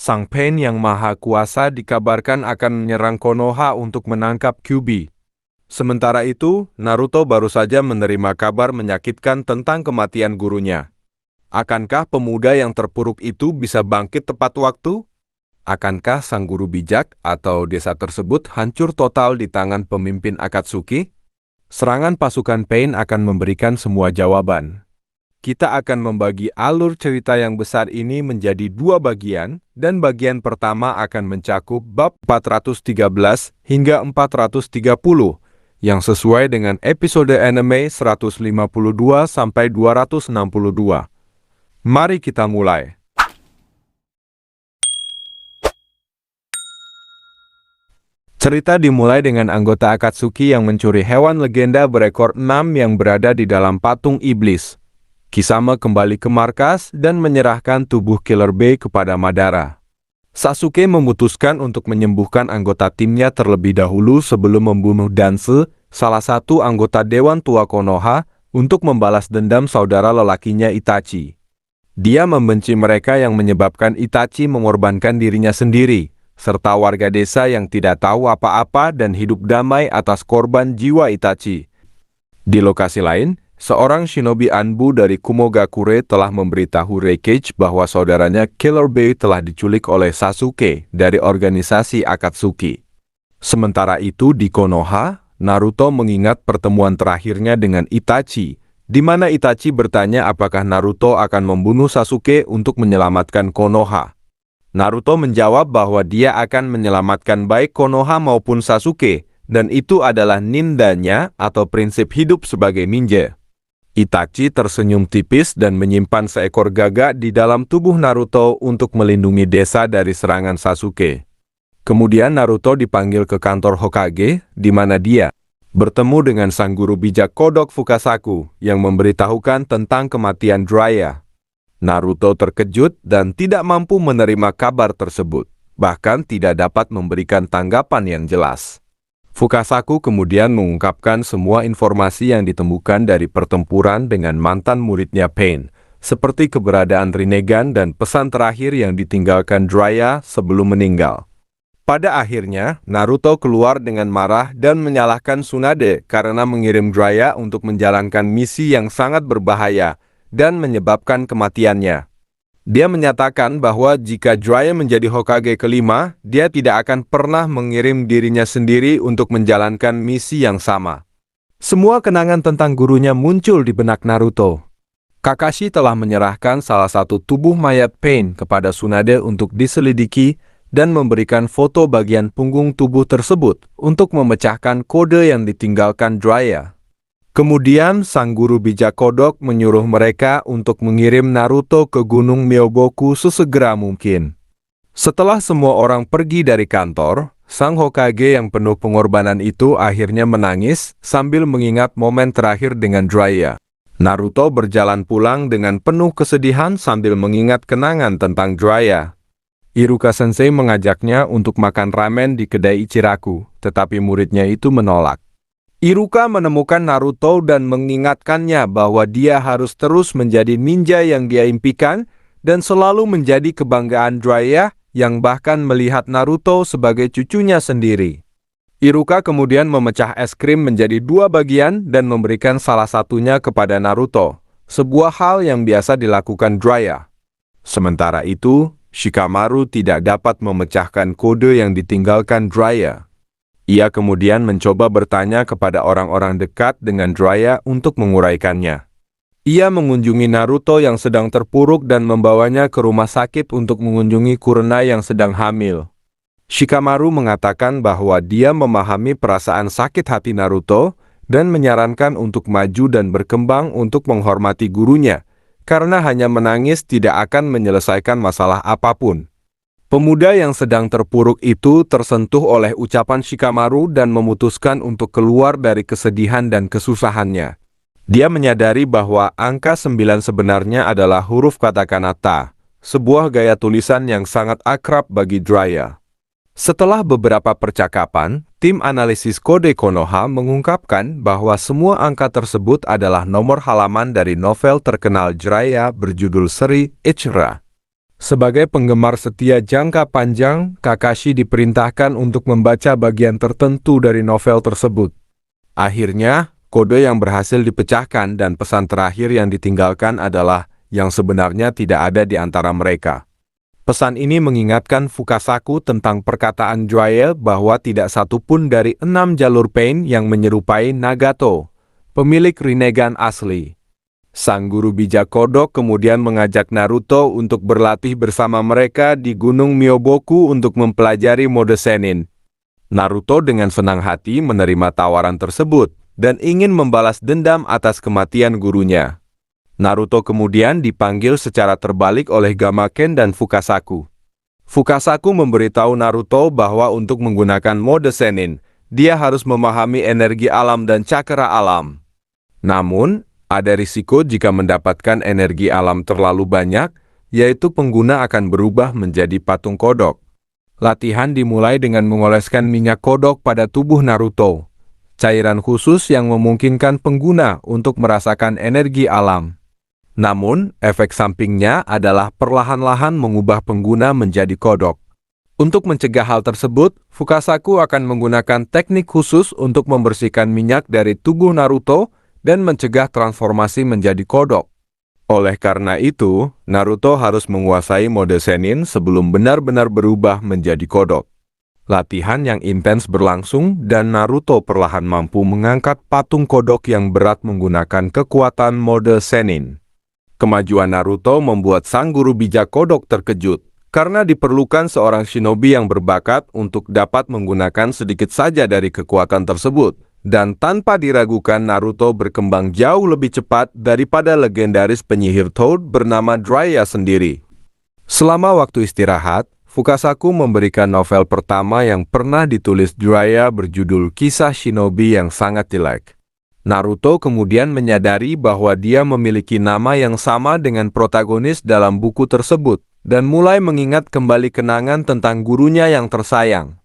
Sang Pain yang maha kuasa dikabarkan akan menyerang Konoha untuk menangkap Kyuubi. Sementara itu, Naruto baru saja menerima kabar menyakitkan tentang kematian gurunya. Akankah pemuda yang terpuruk itu bisa bangkit tepat waktu? Akankah sang guru bijak atau desa tersebut hancur total di tangan pemimpin Akatsuki? Serangan pasukan Pain akan memberikan semua jawaban. Kita akan membagi alur cerita yang besar ini menjadi dua bagian, dan bagian pertama akan mencakup bab 413 hingga 430, yang sesuai dengan episode anime 152 sampai 262. Mari kita mulai. Cerita dimulai dengan anggota Akatsuki yang mencuri hewan legenda berekor 6 yang berada di dalam patung iblis. Kisame kembali ke markas dan menyerahkan tubuh Killer Bee kepada Madara. Sasuke memutuskan untuk menyembuhkan anggota timnya terlebih dahulu sebelum membunuh Danse, salah satu anggota Dewan Tua Konoha, untuk membalas dendam saudara lelakinya Itachi. Dia membenci mereka yang menyebabkan Itachi mengorbankan dirinya sendiri, serta warga desa yang tidak tahu apa-apa dan hidup damai atas korban jiwa Itachi. Di lokasi lain, seorang shinobi Anbu dari Kumogakure telah memberitahu Reikage bahwa saudaranya Killer Bee telah diculik oleh Sasuke dari organisasi Akatsuki. Sementara itu di Konoha, Naruto mengingat pertemuan terakhirnya dengan Itachi, di mana Itachi bertanya apakah Naruto akan membunuh Sasuke untuk menyelamatkan Konoha. Naruto menjawab bahwa dia akan menyelamatkan baik Konoha maupun Sasuke, dan itu adalah nindanya atau prinsip hidup sebagai ninja. Itachi tersenyum tipis dan menyimpan seekor gagak di dalam tubuh Naruto untuk melindungi desa dari serangan Sasuke. Kemudian Naruto dipanggil ke kantor Hokage, di mana dia bertemu dengan sang guru bijak kodok Fukasaku yang memberitahukan tentang kematian Jiraiya. Naruto terkejut dan tidak mampu menerima kabar tersebut, bahkan tidak dapat memberikan tanggapan yang jelas. Fukasaku kemudian mengungkapkan semua informasi yang ditemukan dari pertempuran dengan mantan muridnya Pain, seperti keberadaan Rinnegan dan pesan terakhir yang ditinggalkan Jiraiya sebelum meninggal. Pada akhirnya, Naruto keluar dengan marah dan menyalahkan Tsunade karena mengirim Jiraiya untuk menjalankan misi yang sangat berbahaya dan menyebabkan kematiannya. Dia menyatakan bahwa jika Jiraiya menjadi Hokage kelima, dia tidak akan pernah mengirim dirinya sendiri untuk menjalankan misi yang sama. Semua kenangan tentang gurunya muncul di benak Naruto. Kakashi telah menyerahkan salah satu tubuh mayat Pain kepada Tsunade untuk diselidiki dan memberikan foto bagian punggung tubuh tersebut untuk memecahkan kode yang ditinggalkan Jiraiya. Kemudian, sang guru bijak kodok menyuruh mereka untuk mengirim Naruto ke Gunung Myoboku sesegera mungkin. Setelah semua orang pergi dari kantor, sang Hokage yang penuh pengorbanan itu akhirnya menangis sambil mengingat momen terakhir dengan Jiraiya. Naruto berjalan pulang dengan penuh kesedihan sambil mengingat kenangan tentang Jiraiya. Iruka Sensei mengajaknya untuk makan ramen di kedai Ichiraku, tetapi muridnya itu menolak. Iruka menemukan Naruto dan mengingatkannya bahwa dia harus terus menjadi ninja yang dia impikan dan selalu menjadi kebanggaan Jiraiya yang bahkan melihat Naruto sebagai cucunya sendiri. Iruka kemudian memecah es krim menjadi dua bagian dan memberikan salah satunya kepada Naruto, sebuah hal yang biasa dilakukan Jiraiya. Sementara itu, Shikamaru tidak dapat memecahkan kode yang ditinggalkan Jiraiya. Ia kemudian mencoba bertanya kepada orang-orang dekat dengan Jiraiya untuk menguraikannya. Ia mengunjungi Naruto yang sedang terpuruk dan membawanya ke rumah sakit untuk mengunjungi Kurenai yang sedang hamil. Shikamaru mengatakan bahwa dia memahami perasaan sakit hati Naruto dan menyarankan untuk maju dan berkembang untuk menghormati gurunya, karena hanya menangis tidak akan menyelesaikan masalah apapun. Pemuda yang sedang terpuruk itu tersentuh oleh ucapan Shikamaru dan memutuskan untuk keluar dari kesedihan dan kesusahannya. Dia menyadari bahwa angka 9 sebenarnya adalah huruf katakana ta, sebuah gaya tulisan yang sangat akrab bagi Jiraiya. Setelah beberapa percakapan, tim analisis kode Konoha mengungkapkan bahwa semua angka tersebut adalah nomor halaman dari novel terkenal Jiraiya berjudul Seri Ichira. Sebagai penggemar setia jangka panjang, Kakashi diperintahkan untuk membaca bagian tertentu dari novel tersebut. Akhirnya, kode yang berhasil dipecahkan dan pesan terakhir yang ditinggalkan adalah yang sebenarnya tidak ada di antara mereka. Pesan ini mengingatkan Fukasaku tentang perkataan Jiraiya bahwa tidak satu pun dari 6 jalur Pain yang menyerupai Nagato, pemilik Rinnegan asli. Sang guru bijak kodok kemudian mengajak Naruto untuk berlatih bersama mereka di Gunung Myoboku untuk mempelajari mode Sennin. Naruto dengan senang hati menerima tawaran tersebut dan ingin membalas dendam atas kematian gurunya. Naruto kemudian dipanggil secara terbalik oleh Gamaken dan Fukasaku. Fukasaku memberitahu Naruto bahwa untuk menggunakan mode Sennin, dia harus memahami energi alam dan cakra alam. Namun, ada risiko jika mendapatkan energi alam terlalu banyak, yaitu pengguna akan berubah menjadi patung kodok. Latihan dimulai dengan mengoleskan minyak kodok pada tubuh Naruto, cairan khusus yang memungkinkan pengguna untuk merasakan energi alam. Namun, efek sampingnya adalah perlahan-lahan mengubah pengguna menjadi kodok. Untuk mencegah hal tersebut, Fukasaku akan menggunakan teknik khusus untuk membersihkan minyak dari tubuh Naruto dan mencegah transformasi menjadi kodok. Oleh karena itu, Naruto harus menguasai mode Sennin sebelum benar-benar berubah menjadi kodok. Latihan yang intens berlangsung dan Naruto perlahan mampu mengangkat patung kodok yang berat menggunakan kekuatan mode Sennin. Kemajuan Naruto membuat sang guru bijak kodok terkejut, karena diperlukan seorang shinobi yang berbakat untuk dapat menggunakan sedikit saja dari kekuatan tersebut. Dan tanpa diragukan Naruto berkembang jauh lebih cepat daripada legendaris penyihir Toad bernama Jiraiya sendiri. Selama waktu istirahat, Fukasaku memberikan novel pertama yang pernah ditulis Jiraiya berjudul Kisah Shinobi yang sangat jelek. Naruto kemudian menyadari bahwa dia memiliki nama yang sama dengan protagonis dalam buku tersebut, dan mulai mengingat kembali kenangan tentang gurunya yang tersayang.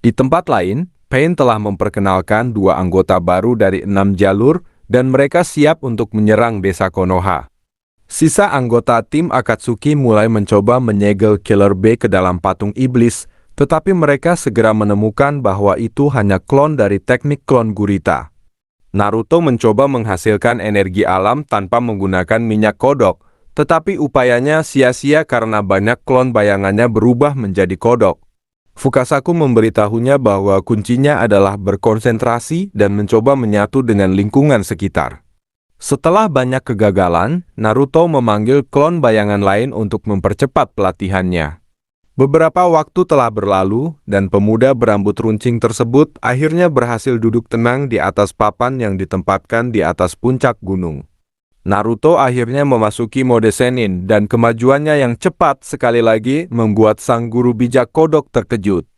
Di tempat lain, Pain telah memperkenalkan 2 anggota baru dari 6 jalur, dan mereka siap untuk menyerang desa Konoha. Sisa anggota tim Akatsuki mulai mencoba menyegel Killer Bee ke dalam patung iblis, tetapi mereka segera menemukan bahwa itu hanya klon dari teknik klon gurita. Naruto mencoba menghasilkan energi alam tanpa menggunakan minyak kodok, tetapi upayanya sia-sia karena banyak klon bayangannya berubah menjadi kodok. Fukasaku memberitahunya bahwa kuncinya adalah berkonsentrasi dan mencoba menyatu dengan lingkungan sekitar. Setelah banyak kegagalan, Naruto memanggil klon bayangan lain untuk mempercepat pelatihannya. Beberapa waktu telah berlalu, dan pemuda berambut runcing tersebut akhirnya berhasil duduk tenang di atas papan yang ditempatkan di atas puncak gunung. Naruto akhirnya memasuki mode Sennin dan kemajuannya yang cepat sekali lagi membuat sang guru bijak kodok terkejut.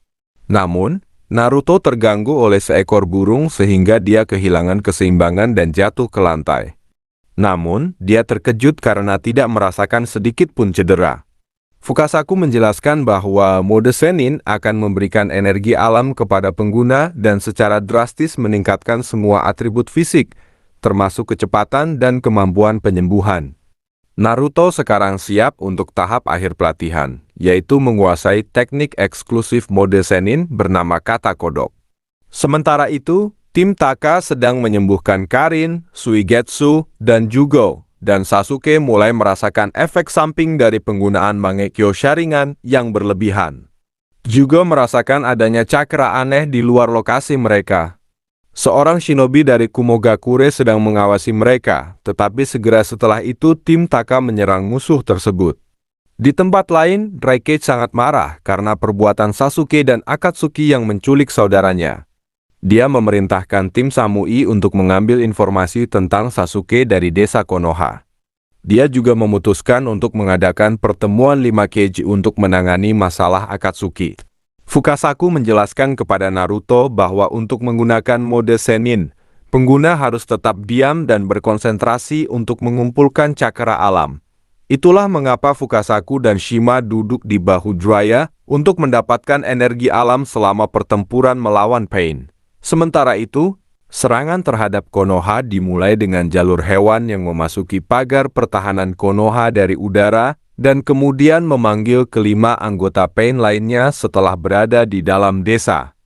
Namun, Naruto terganggu oleh seekor burung sehingga dia kehilangan keseimbangan dan jatuh ke lantai. Namun, dia terkejut karena tidak merasakan sedikit pun cedera. Fukasaku menjelaskan bahwa mode Sennin akan memberikan energi alam kepada pengguna dan secara drastis meningkatkan semua atribut fisik, termasuk kecepatan dan kemampuan penyembuhan. Naruto sekarang siap untuk tahap akhir pelatihan, yaitu menguasai teknik eksklusif mode Sennin bernama kata kodok. Sementara itu, tim Taka sedang menyembuhkan Karin, Suigetsu, dan Jugo, dan Sasuke mulai merasakan efek samping dari penggunaan Mangekyo Sharingan yang berlebihan. Jugo merasakan adanya cakra aneh di luar lokasi mereka. Seorang shinobi dari Kumogakure sedang mengawasi mereka, tetapi segera setelah itu tim Taka menyerang musuh tersebut. Di tempat lain, Raikage sangat marah karena perbuatan Sasuke dan Akatsuki yang menculik saudaranya. Dia memerintahkan tim Samui untuk mengambil informasi tentang Sasuke dari desa Konoha. Dia juga memutuskan untuk mengadakan pertemuan 5 Kage untuk menangani masalah Akatsuki. Fukasaku menjelaskan kepada Naruto bahwa untuk menggunakan mode Sennin, pengguna harus tetap diam dan berkonsentrasi untuk mengumpulkan cakra alam. Itulah mengapa Fukasaku dan Shima duduk di bahu Jiraiya untuk mendapatkan energi alam selama pertempuran melawan Pain. Sementara itu, serangan terhadap Konoha dimulai dengan jalur hewan yang memasuki pagar pertahanan Konoha dari udara dan kemudian memanggil kelima anggota Pain lainnya setelah berada di dalam desa.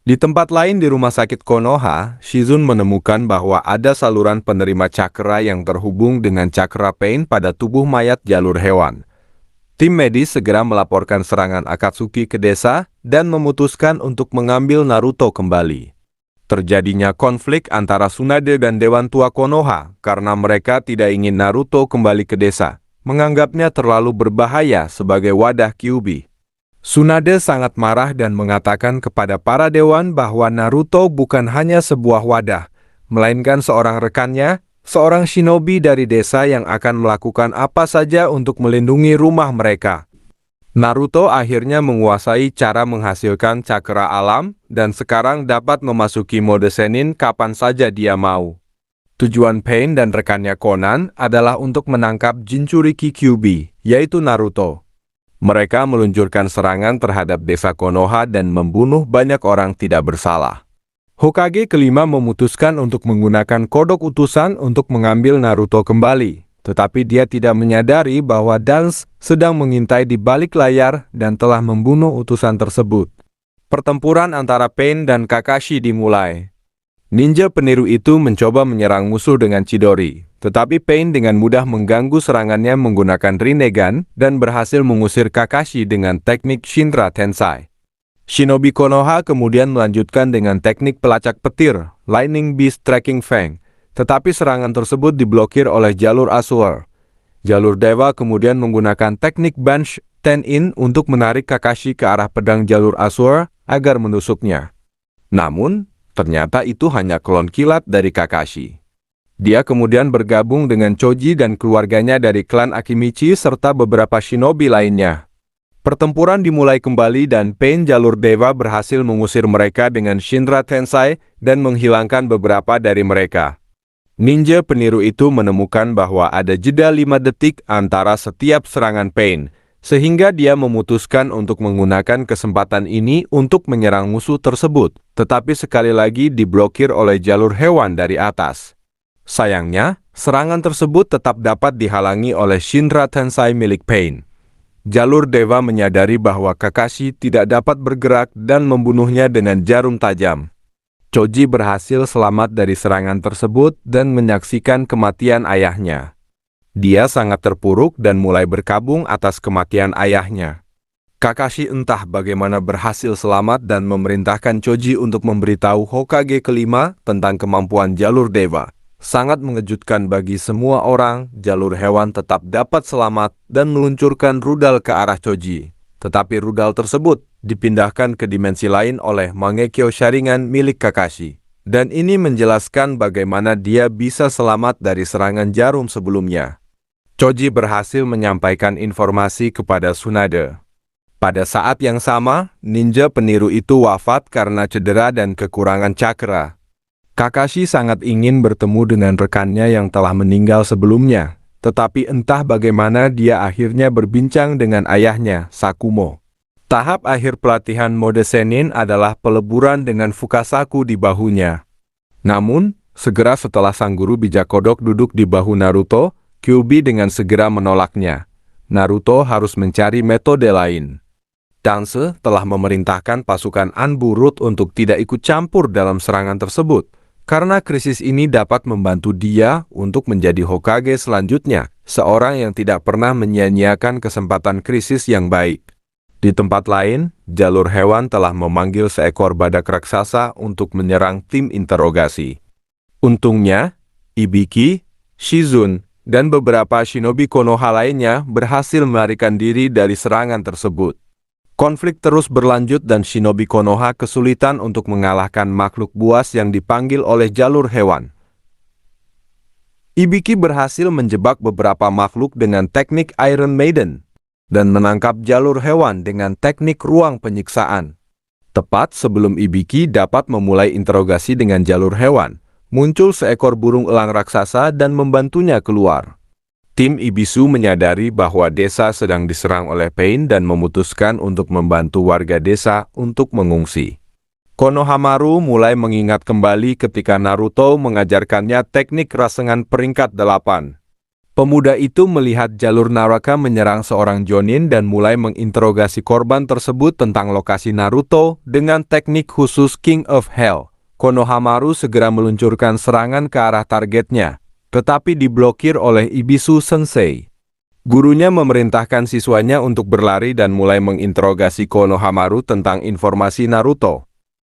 Di tempat lain di rumah sakit Konoha, Shizun menemukan bahwa ada saluran penerima cakra yang terhubung dengan cakra Pain pada tubuh mayat jalur hewan. Tim medis segera melaporkan serangan Akatsuki ke desa dan memutuskan untuk mengambil Naruto kembali. Terjadinya konflik antara Tsunade dan Dewan Tua Konoha karena mereka tidak ingin Naruto kembali ke desa, menganggapnya terlalu berbahaya sebagai wadah Kyuubi. Tsunade sangat marah dan mengatakan kepada para dewan bahwa Naruto bukan hanya sebuah wadah, melainkan seorang rekannya, seorang shinobi dari desa yang akan melakukan apa saja untuk melindungi rumah mereka. Naruto akhirnya menguasai cara menghasilkan cakra alam dan sekarang dapat memasuki mode Sennin kapan saja dia mau. Tujuan Pain dan rekannya Konan adalah untuk menangkap Jinchuriki Kyuubi, yaitu Naruto. Mereka meluncurkan serangan terhadap desa Konoha dan membunuh banyak orang tidak bersalah. Hokage kelima memutuskan untuk menggunakan kodok utusan untuk mengambil Naruto kembali, tetapi dia tidak menyadari bahwa Dance sedang mengintai di balik layar dan telah membunuh utusan tersebut. Pertempuran antara Pain dan Kakashi dimulai. Ninja peniru itu mencoba menyerang musuh dengan Chidori, tetapi Pain dengan mudah mengganggu serangannya menggunakan Rinnegan dan berhasil mengusir Kakashi dengan teknik Shinra Tensai. Shinobi Konoha kemudian melanjutkan dengan teknik pelacak petir, Lightning Beast Tracking Fang, tetapi serangan tersebut diblokir oleh jalur Azure. Jalur Dewa kemudian menggunakan teknik Bunch Ten-In untuk menarik Kakashi ke arah pedang jalur Azure agar menusuknya. Namun, ternyata itu hanya klon kilat dari Kakashi. Dia kemudian bergabung dengan Choji dan keluarganya dari klan Akimichi serta beberapa shinobi lainnya. Pertempuran dimulai kembali dan Pain jalur Dewa berhasil mengusir mereka dengan Shinra Tensai dan menghilangkan beberapa dari mereka. Ninja peniru itu menemukan bahwa ada jeda 5 detik antara setiap serangan Pain, sehingga dia memutuskan untuk menggunakan kesempatan ini untuk menyerang musuh tersebut, tetapi sekali lagi diblokir oleh jalur hewan dari atas. Sayangnya, serangan tersebut tetap dapat dihalangi oleh Shinra Tensai milik Pain. Jalur Dewa menyadari bahwa Kakashi tidak dapat bergerak dan membunuhnya dengan jarum tajam. Choji berhasil selamat dari serangan tersebut dan menyaksikan kematian ayahnya. Dia sangat terpuruk dan mulai berkabung atas kematian ayahnya. Kakashi entah bagaimana berhasil selamat dan memerintahkan Choji untuk memberitahu Hokage kelima tentang kemampuan jalur Dewa. Sangat mengejutkan bagi semua orang, jalur hewan tetap dapat selamat dan meluncurkan rudal ke arah Choji. Tetapi rudal tersebut dipindahkan ke dimensi lain oleh Mangekyo Sharingan milik Kakashi. Dan ini menjelaskan bagaimana dia bisa selamat dari serangan jarum sebelumnya. Choji berhasil menyampaikan informasi kepada Tsunade. Pada saat yang sama, ninja peniru itu wafat karena cedera dan kekurangan cakra. Kakashi sangat ingin bertemu dengan rekannya yang telah meninggal sebelumnya, tetapi entah bagaimana dia akhirnya berbincang dengan ayahnya, Sakumo. Tahap akhir pelatihan mode Sennin adalah peleburan dengan Fukasaku di bahunya. Namun, segera setelah sang guru bijak kodok duduk di bahu Naruto, Kyuubi dengan segera menolaknya. Naruto harus mencari metode lain. Dance telah memerintahkan pasukan Anbu Root untuk tidak ikut campur dalam serangan tersebut, karena krisis ini dapat membantu dia untuk menjadi Hokage selanjutnya, seorang yang tidak pernah menyia-nyiakan kesempatan krisis yang baik. Di tempat lain, jalur hewan telah memanggil seekor badak raksasa untuk menyerang tim interogasi. Untungnya, Ibiki, Shizun, dan beberapa shinobi Konoha lainnya berhasil melarikan diri dari serangan tersebut. Konflik terus berlanjut dan shinobi Konoha kesulitan untuk mengalahkan makhluk buas yang dipanggil oleh jalur hewan. Ibiki berhasil menjebak beberapa makhluk dengan teknik Iron Maiden dan menangkap jalur hewan dengan teknik ruang penyiksaan. Tepat sebelum Ibiki dapat memulai interogasi dengan jalur hewan, muncul seekor burung elang raksasa dan membantunya keluar. Tim Ibisu menyadari bahwa desa sedang diserang oleh Pain dan memutuskan untuk membantu warga desa untuk mengungsi. Konohamaru mulai mengingat kembali ketika Naruto mengajarkannya teknik rasengan peringkat 8. Pemuda itu melihat jalur Naraka menyerang seorang Jonin dan mulai menginterogasi korban tersebut tentang lokasi Naruto dengan teknik khusus King of Hell. Konohamaru segera meluncurkan serangan ke arah targetnya, tetapi diblokir oleh Ibisu Sensei. Gurunya memerintahkan siswanya untuk berlari dan mulai menginterogasi Konohamaru tentang informasi Naruto.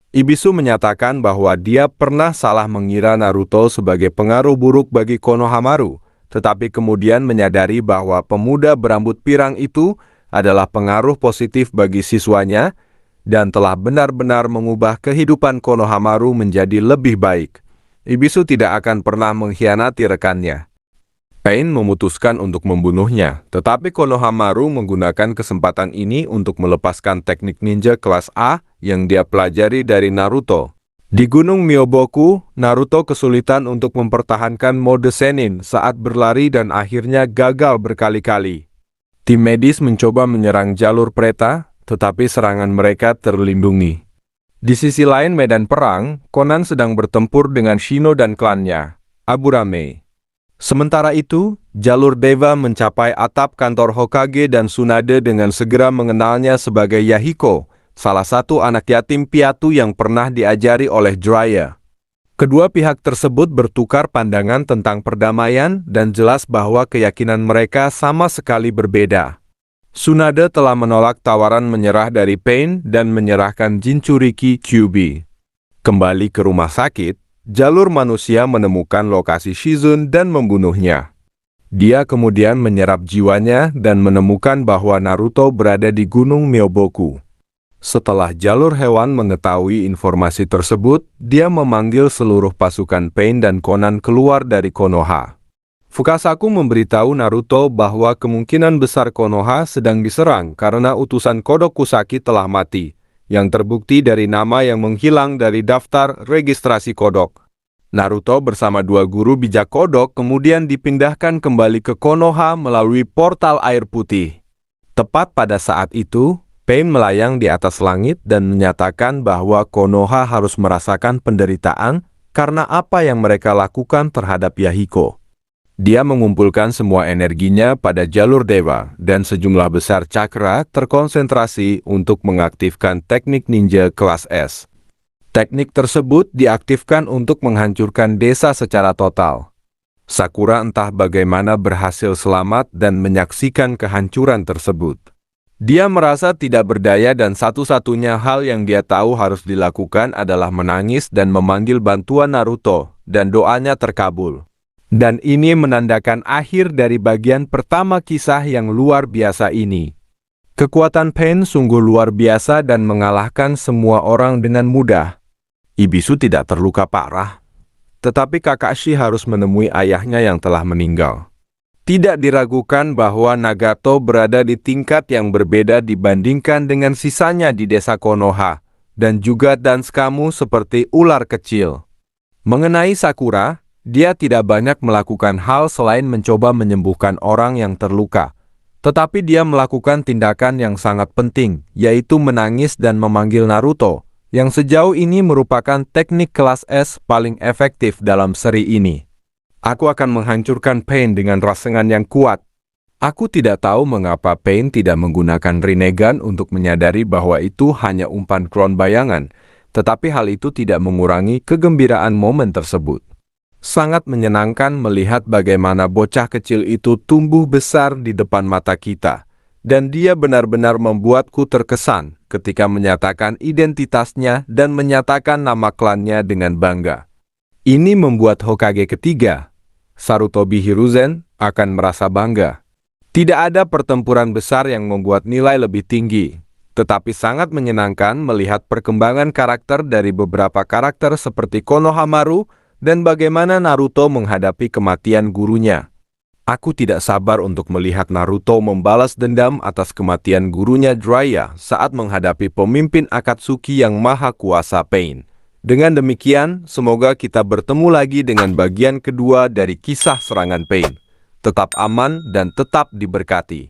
Ibisu menyatakan bahwa dia pernah salah mengira Naruto sebagai pengaruh buruk bagi Konohamaru, tetapi kemudian menyadari bahwa pemuda berambut pirang itu adalah pengaruh positif bagi siswanya dan telah benar-benar mengubah kehidupan Konohamaru menjadi lebih baik. Ibisu tidak akan pernah mengkhianati rekannya. Pain memutuskan untuk membunuhnya, tetapi Konohamaru menggunakan kesempatan ini untuk melepaskan teknik ninja kelas A yang dia pelajari dari Naruto. Di Gunung Myoboku, Naruto kesulitan untuk mempertahankan mode Sennin saat berlari dan akhirnya gagal berkali-kali. Tim medis mencoba menyerang jalur Preta, tetapi serangan mereka terlindungi. Di sisi lain medan perang, Konan sedang bertempur dengan Shino dan klannya, Aburame. Sementara itu, jalur Deva mencapai atap kantor Hokage dan Tsunade dengan segera mengenalnya sebagai Yahiko, salah satu anak yatim piatu yang pernah diajari oleh Jiraiya. Kedua pihak tersebut bertukar pandangan tentang perdamaian dan jelas bahwa keyakinan mereka sama sekali berbeda. Tsunade telah menolak tawaran menyerah dari Pain dan menyerahkan Jinchuriki Kyuubi. Kembali ke rumah sakit, jalur manusia menemukan lokasi Shizune dan membunuhnya. Dia kemudian menyerap jiwanya dan menemukan bahwa Naruto berada di Gunung Myoboku. Setelah jalur hewan mengetahui informasi tersebut, dia memanggil seluruh pasukan Pain dan Konan keluar dari Konoha. Fukasaku memberitahu Naruto bahwa kemungkinan besar Konoha sedang diserang karena utusan Kodok Kusaki telah mati, yang terbukti dari nama yang menghilang dari daftar registrasi Kodok. Naruto bersama dua guru bijak Kodok kemudian dipindahkan kembali ke Konoha melalui portal air putih. Tepat pada saat itu, Pain melayang di atas langit dan menyatakan bahwa Konoha harus merasakan penderitaan karena apa yang mereka lakukan terhadap Yahiko. Dia mengumpulkan semua energinya pada jalur Dewa dan sejumlah besar cakra terkonsentrasi untuk mengaktifkan teknik ninja kelas S. Teknik tersebut diaktifkan untuk menghancurkan desa secara total. Sakura entah bagaimana berhasil selamat dan menyaksikan kehancuran tersebut. Dia merasa tidak berdaya dan satu-satunya hal yang dia tahu harus dilakukan adalah menangis dan memanggil bantuan Naruto, dan doanya terkabul. Dan ini menandakan akhir dari bagian pertama kisah yang luar biasa ini. Kekuatan Pain sungguh luar biasa dan mengalahkan semua orang dengan mudah. Ibisu tidak terluka parah, tetapi Kakashi harus menemui ayahnya yang telah meninggal. Tidak diragukan bahwa Nagato berada di tingkat yang berbeda dibandingkan dengan sisanya di desa Konoha, dan juga Danskamu seperti ular kecil. Mengenai Sakura, dia tidak banyak melakukan hal selain mencoba menyembuhkan orang yang terluka. Tetapi dia melakukan tindakan yang sangat penting, yaitu menangis dan memanggil Naruto, yang sejauh ini merupakan teknik kelas S paling efektif dalam seri ini. Aku akan menghancurkan Pain dengan rasengan yang kuat. Aku tidak tahu mengapa Pain tidak menggunakan Rinnegan untuk menyadari bahwa itu hanya umpan klon bayangan, tetapi hal itu tidak mengurangi kegembiraan momen tersebut. Sangat menyenangkan melihat bagaimana bocah kecil itu tumbuh besar di depan mata kita, dan dia benar-benar membuatku terkesan ketika menyatakan identitasnya dan menyatakan nama klannya dengan bangga. Ini membuat Hokage ketiga, Sarutobi Hiruzen, akan merasa bangga. Tidak ada pertempuran besar yang membuat nilai lebih tinggi, tetapi sangat menyenangkan melihat perkembangan karakter dari beberapa karakter seperti Konohamaru dan bagaimana Naruto menghadapi kematian gurunya. Aku tidak sabar untuk melihat Naruto membalas dendam atas kematian gurunya Jiraiya saat menghadapi pemimpin Akatsuki yang maha kuasa Pain. Dengan demikian, semoga kita bertemu lagi dengan bagian kedua dari kisah serangan Pain. Tetap aman dan tetap diberkati.